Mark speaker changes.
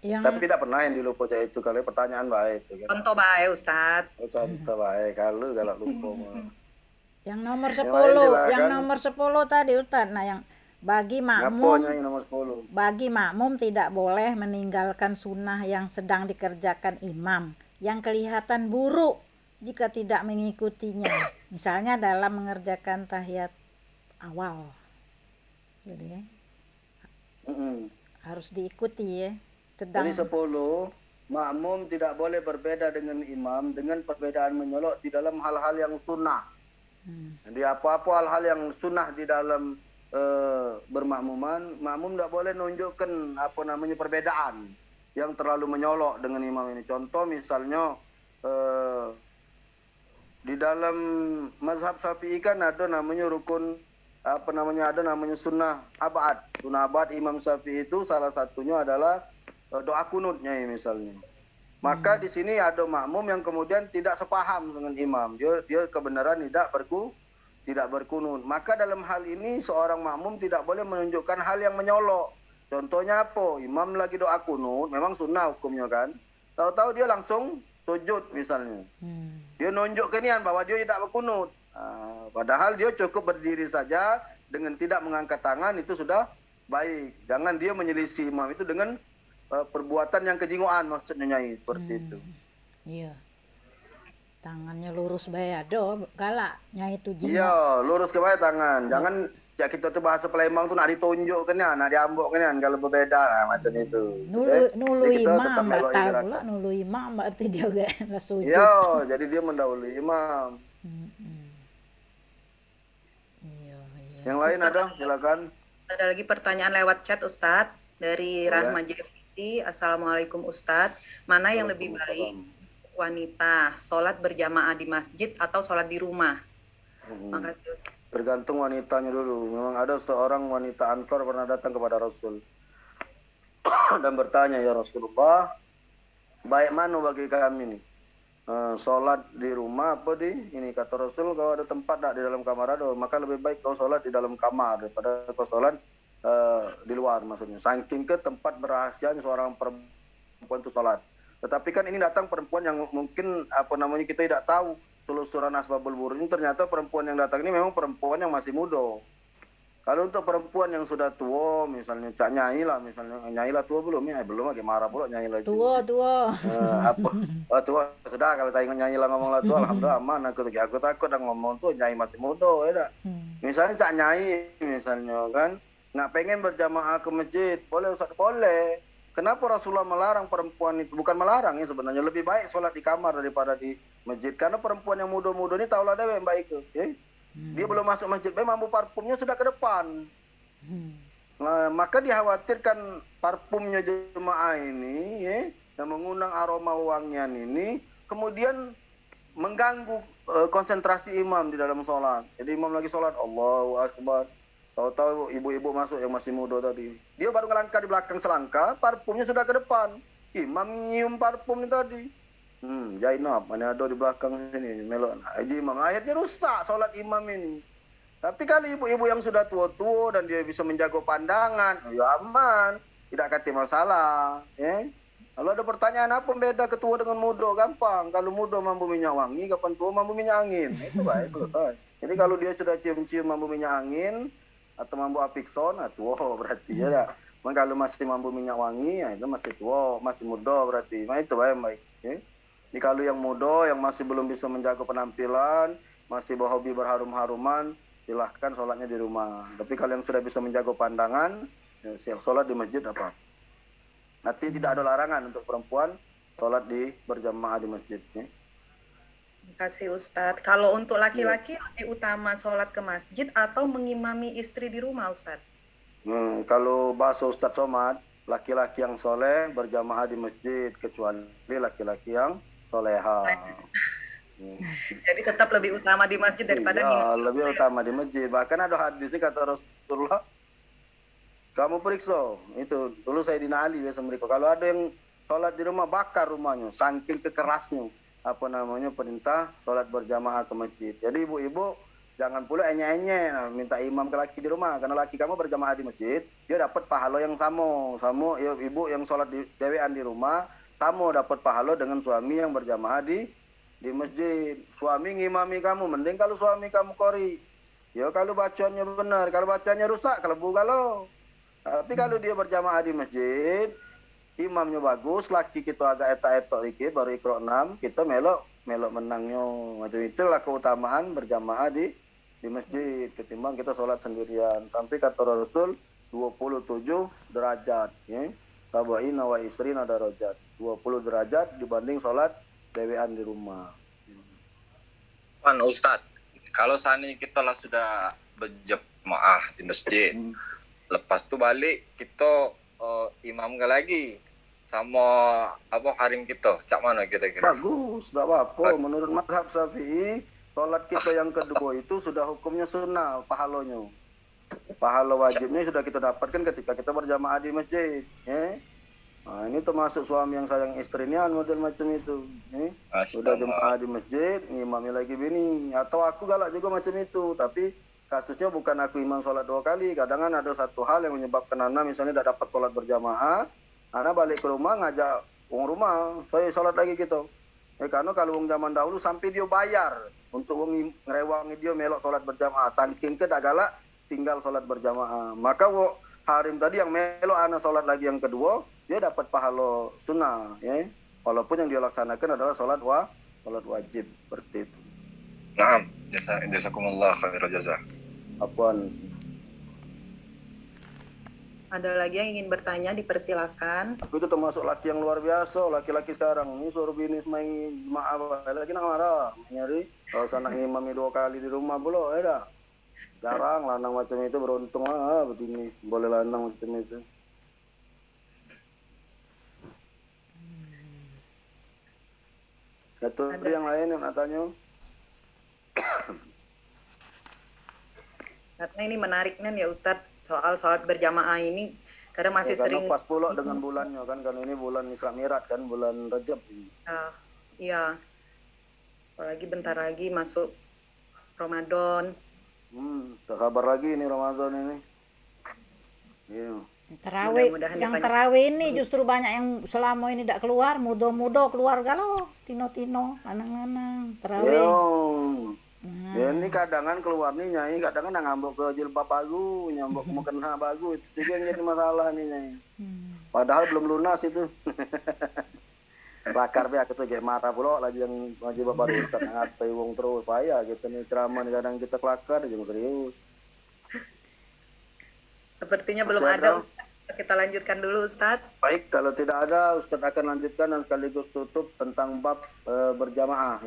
Speaker 1: Tapi
Speaker 2: Yang
Speaker 1: tidak pernah yang dilupa itu kalau pertanyaan baik itu kan.
Speaker 3: Contoh baik Ustadz.
Speaker 1: Oh, contoh baik kalau lupa mah.
Speaker 2: yang nomor
Speaker 1: Yang lain
Speaker 2: 10, yang
Speaker 1: silakan.
Speaker 2: nomor 10 tadi Ustaz. Nah, yang bagi
Speaker 1: Ngapo
Speaker 2: makmum
Speaker 1: nyanyi nomor 10.
Speaker 2: bagi makmum tidak boleh meninggalkan sunnah yang sedang dikerjakan imam yang kelihatan buruk jika tidak mengikutinya. Misalnya dalam mengerjakan tahiyat awal. Jadi
Speaker 1: Mm-mm.
Speaker 2: harus diikuti ya.
Speaker 1: Jadi
Speaker 2: Sedang
Speaker 1: 10, makmum tidak boleh berbeda dengan imam dengan perbedaan menyolok di dalam hal-hal yang sunnah. Jadi apa-apa hal-hal yang sunnah di dalam bermakmuman, makmum tidak boleh nunjukkan apa namanya perbedaan yang terlalu menyolok dengan imam ini. Contoh misalnya di dalam mazhab Syafi'i kan ada namanya rukun apa namanya ada namanya sunnah abad. Sunnah abad Imam Syafi'i itu salah satunya adalah doa kunutnya misalnya. Maka di sini ada makmum yang kemudian tidak sepaham dengan imam. Dia kebenaran tidak berkunut. Maka dalam hal ini seorang makmum tidak boleh menunjukkan hal yang menyolok. Contohnya apa? Imam lagi doa kunut, memang sunnah hukumnya kan. Tahu-tahu dia langsung sujud misalnya. Dia nunjukkan bahwa dia tidak berkunut. Padahal dia cukup berdiri saja dengan tidak mengangkat tangan itu sudah baik. Jangan dia menyelisih imam itu dengan perbuatan yang kejingoan maksudnya Nyai seperti itu.
Speaker 2: iya. Tangannya lurus bae ado galaknya itu jingo.
Speaker 1: Iya, lurus ke bawah tangan. Jangan ya kita tuh bahasa Palembang tuh nak ditunjukkan ya, nak diambokkan ya kalau berbeda macam itu.
Speaker 2: Nulu
Speaker 1: Jadi kita tetap
Speaker 2: imam
Speaker 1: melok
Speaker 2: batal
Speaker 1: gerakan.
Speaker 2: pula nulu imam berarti dia gak lah sujud.
Speaker 1: Iya, jadi dia mendahului imam.
Speaker 2: Iya, iya.
Speaker 1: Yang lain ada, silakan.
Speaker 3: Ada lagi pertanyaan lewat chat Ustadz dari
Speaker 1: Boleh.
Speaker 3: Rahma Jeffrey. Assalamualaikum Ustadz. Mana yang lebih baik wanita sholat berjamaah di masjid atau sholat di rumah? Makasih.
Speaker 1: Tergantung wanitanya dulu. Memang ada seorang wanita Ansor pernah datang kepada Rasul dan bertanya, ya Rasulullah, baik mana bagi kami nih? Sholat di rumah apa di ini? Kata Rasul, kalau ada tempat tak di dalam kamar ada, maka lebih baik kau sholat di dalam kamar daripada kau sholat di luar maksudnya. Saking ke tempat berahasianya seorang perempuan itu sholat. Tetapi kan ini datang perempuan yang mungkin apa namanya kita tidak tahu telusuran asbabul wurud ini, ternyata perempuan yang datang ini memang perempuan yang masih muda. Kalau untuk perempuan yang sudah tua, misalnya Cak Nyai lah, misalnya Nyai lah tua belum ya? Belum lagi marah pula Nyai lagi.
Speaker 2: Tua.
Speaker 1: Apa? Oh, tua sudah kalau tengok Nyai lah ngomong lah tua, alhamdulillah aman. Aku takut dah ngomong tuh Nyai masih muda ya dah. Misalnya Cak Nyai misalnya kan, nggak pengen berjamaah ke masjid, boleh Ustaz? Boleh. Kenapa Rasulullah melarang perempuan itu? Bukan melarang ya sebenarnya, lebih baik sholat di kamar daripada di masjid. Karena perempuan yang muda-muda ini tahulah dia yang baik ke. Ya? Dia belum masuk masjid, mampu parfumnya sudah ke depan. Maka dikhawatirkan parfumnya jemaah ini ya, yang mengundang aroma wangian ini kemudian mengganggu konsentrasi imam di dalam sholat. Jadi imam lagi sholat, Allahu Akbar. Tahu-tahu ibu-ibu masuk yang masih muda tadi. Dia baru ngelangkah di belakang selangkah, parfumnya sudah ke depan. Imam nyium parfum ini tadi. Zainab, mana ada di belakang sini, melok. Haji imam, akhirnya rusak sholat imam ini. Tapi kalau ibu-ibu yang sudah tua-tua dan dia bisa menjaga pandangan, ya aman, tidak kata masalah. Ya. Kalau ada pertanyaan apa beda ketua dengan muda, gampang. Kalau muda mampu minyak wangi, kapan tua mampu minyak angin. Itu baik, selesai. Jadi kalau dia sudah cium-cium mampu minyak angin atau mampu apikson, tua berarti ya. Kalau masih mampu minyak wangi, ya itu masih tua, masih muda berarti. Nah itu baik. Ya. Jadi kalau yang muda, yang masih belum bisa menjaga penampilan, masih berhobi berharum-haruman, silahkan sholatnya di rumah. Tapi kalau yang sudah bisa menjaga pandangan, ya, sholat di masjid apa? Nanti tidak ada larangan untuk perempuan sholat berjamaah di masjid. Ya.
Speaker 3: Terima kasih Ustadz. Kalau untuk laki-laki lebih utama sholat ke masjid atau mengimami istri di rumah Ustadz?
Speaker 1: Kalau bahasa Ustadz Somad, laki-laki yang soleh berjamaah di masjid, kecuali laki-laki yang soleha.
Speaker 3: Jadi tetap lebih utama di masjid daripada
Speaker 1: lebih utama di masjid. Bahkan ada hadisnya kata Rasulullah, kamu periksa itu dulu saya Ali biasa mereka. Kalau ada yang sholat di rumah, bakar rumahnya, saking kekerasnya apa namanya perintah sholat berjamaah ke masjid. Jadi ibu-ibu jangan pula enye-enye minta imam ke laki di rumah, karena laki kamu berjamaah di masjid, dia dapat pahala yang sama ya, ibu yang sholat dewean di rumah, kamu dapat pahala dengan suami yang berjamaah di masjid. Suami ngimami kamu, mending kalau suami kamu kori. Ya kalau bacanya benar, kalau bacanya rusak, kelebu kalau. Tapi kalau dia berjamaah di masjid, imamnya bagus, laki kita agak etak-etak dikit, baru ikro 6, kita melok menangnya. Macam itulah keutamaan berjamaah di masjid ketimbang kita sholat sendirian. Sampai kata Rasul 27 derajat, ya. Sabaina wa isrina darajat. 20 derajat dibanding sholat dewean di rumah.
Speaker 4: Ustadz, kalau sani kita lah sudah berjamaah di masjid, lepas tu balik kita imam lagi sama apa harim kita, cak mana kira-kira?
Speaker 1: Bagus, tak apa-apa. Menurut mazhab Syafi'i, sholat kita yang kedua itu sudah hukumnya sunnah, pahalanya. Pahala wajibnya sudah kita dapatkan ketika kita berjamaah di masjid. Ya. Nah, ini termasuk suami yang sayang istrinya, model macam itu. Ya. Sudah jemaah di masjid, ngimami lagi bini. Atau aku galak juga macam itu. Tapi kasusnya bukan aku imam sholat 2 kali. Kadang kan ada satu hal yang menyebabkan Ana misalnya tidak dapat sholat berjamaah. Ana balik ke rumah ngajak orang rumah, saya sholat lagi gitu. Karena kalau orang zaman dahulu sampai dia bayar untuk ngerewangi dia melok sholat berjamaah. Saking ke dak galak tinggal sholat berjamaah. Maka harim tadi yang melok Ana sholat lagi yang kedua, dia dapat pahala sunnah. Ya. Walaupun yang dia laksanakan adalah sholat wajib. Seperti itu.
Speaker 4: Naam, jazakumullah khairal jazaa.
Speaker 1: Apaan?
Speaker 3: Ada lagi yang ingin bertanya, dipersilakan.
Speaker 1: Aku itu termasuk laki yang luar biasa, laki-laki sekarang. Ini suruh bini main maaf, lagi nak marah, nyari. Kalau sana ngimami 2 kali di rumah belum, dah. Jarang lanang macam itu, beruntung lah begini, boleh lanang macam itu. Satu yang lain yang nak tanya.
Speaker 3: Karena ini menarik nih ya Ustadz, soal sholat berjamaah ini karena masih sering
Speaker 1: pas pula dengan bulannya kan ini bulan Isra Mi'raj kan, bulan Rajab ini.
Speaker 3: Iya. Apalagi bentar lagi masuk Ramadan.
Speaker 1: Tak sabar lagi ini Ramadan ini. Iya.
Speaker 2: Terawih, yang terawih ini justru banyak yang selama ini tidak keluar, muda-muda keluarga lo, tino-tino, anang-anang, terawih.
Speaker 1: Ya ini kadang-kadang keluar nih Nyai, kadang-kadang ngambok ke jilbab bagu, nyambok ke mukena bagu, itu juga yang jadi masalah nih Nyai. Padahal belum lunas itu. Lakar be aku tuh kayak marah pula lagi yang jilbab baru Ustaz ngatai wong terus payah gitu nih ceramah nih kadang kita kelakar jangan serius.
Speaker 3: Sepertinya belum ada Ustaz. Kita lanjutkan dulu Ustaz.
Speaker 1: Baik, kalau tidak ada Ustaz akan lanjutkan dan sekaligus tutup tentang bab berjamaah.